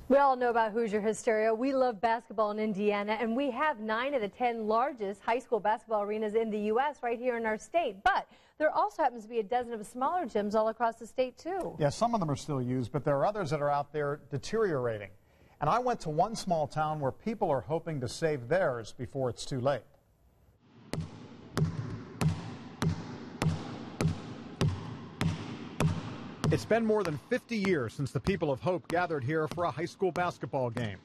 We all know about Hoosier hysteria. We love basketball in Indiana, and we have 9 of the 10 largest high school basketball arenas in the U.S. right here in our state. But there also happens to be a dozen of smaller gyms all across the state, too. Yeah, some of them are still used, but there are others that are out there deteriorating. And I went to one small town where people are hoping to save theirs before it's too late. It's been more than 50 years since the people of Hope gathered here for a high school basketball game.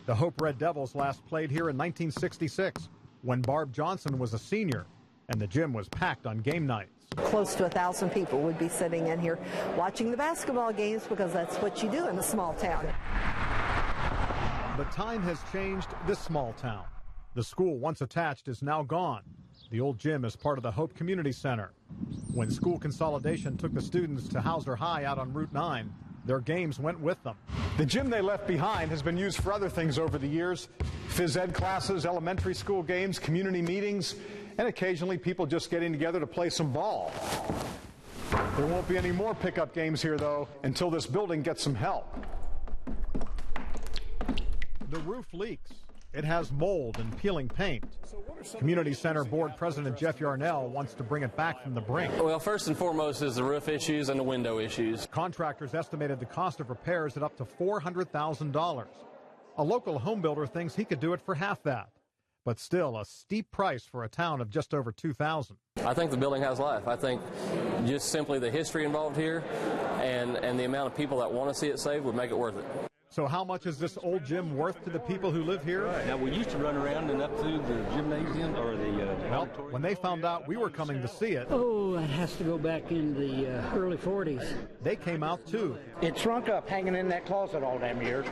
The Hope Red Devils last played here in 1966 when Barb Johnson was a senior and the gym was packed on game nights. Close to 1,000 people would be sitting in here watching the basketball games because that's what you do in a small town. But time has changed this small town. The school once attached is now gone. The old gym is part of the Hope Community Center. When school consolidation took the students to Hauser High out on Route 9, their games went with them. The gym they left behind has been used for other things over the years. Phys ed classes, elementary school games, community meetings, and occasionally people just getting together to play some ball. There won't be any more pickup games here, though, until this building gets some help. The roof leaks. It has mold and peeling paint. Community Center Board President Jeff Yarnell wants to bring it back from the brink. Well, first and foremost is the roof issues and the window issues. Contractors estimated the cost of repairs at up to $400,000. A local home builder thinks he could do it for half that, but still a steep price for a town of just over 2,000. I think the building has life. I think just simply the history involved here and the amount of people that want to see it saved would make it worth it. So how much is this old gym worth to the people who live here? Right. Now, we used to run around and up through the gymnasium or the well, when they found out we were coming to see it, oh, it has to go back in the early 40s. They came out too. It shrunk up hanging in that closet all damn years.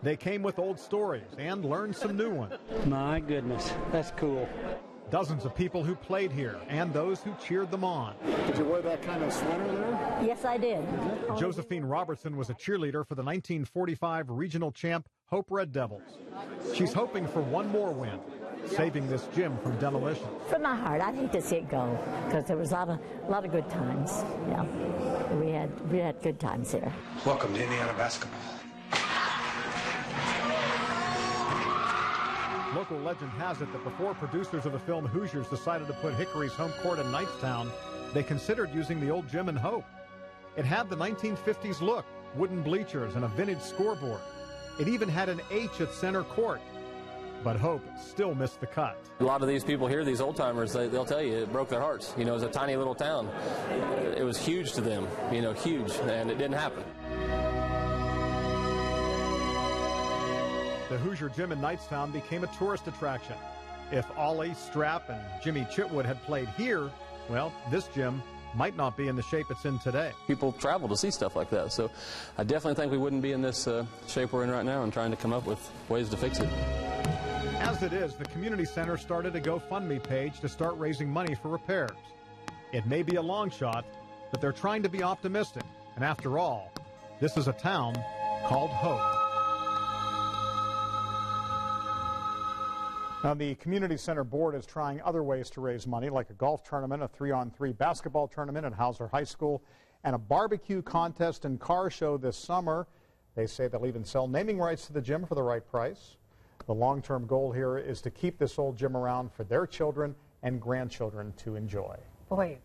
They came with old stories and learned some new ones. My goodness, that's cool. Dozens of people who played here and those who cheered them on. Did you wear that kind of sweater there? Yes, I did. Josephine Robertson was a cheerleader for the 1945 regional champ Hope Red Devils. She's hoping for one more win, saving this gym from demolition. From my heart, I'd hate to see it go because there was a lot of good times. Yeah, we had good times here. Welcome to Indiana basketball. Local legend has it that before producers of the film Hoosiers decided to put Hickory's home court in Knightstown, they considered using the old gym in Hope. It had the 1950s look, wooden bleachers and a vintage scoreboard. It even had an H at center court. But Hope still missed the cut. A lot of these people here, these old-timers, they'll tell you it broke their hearts. You know, it was a tiny little town. It was huge to them, you know, huge, and it didn't happen. The Hoosier Gym in Knightstown became a tourist attraction. If Ollie, Strap, and Jimmy Chitwood had played here, well, this gym might not be in the shape it's in today. People travel to see stuff like that, so I definitely think we wouldn't be in this shape we're in right now and trying to come up with ways to fix it. As it is, the community center started a GoFundMe page to start raising money for repairs. It may be a long shot, but they're trying to be optimistic. And after all, this is a town called Hope. Now, the Community Center Board is trying other ways to raise money, like a golf tournament, a 3-on-3 basketball tournament at Hauser High School, and a barbecue contest and car show this summer. They say they'll even sell naming rights to the gym for the right price. The long-term goal here is to keep this old gym around for their children and grandchildren to enjoy. Boy,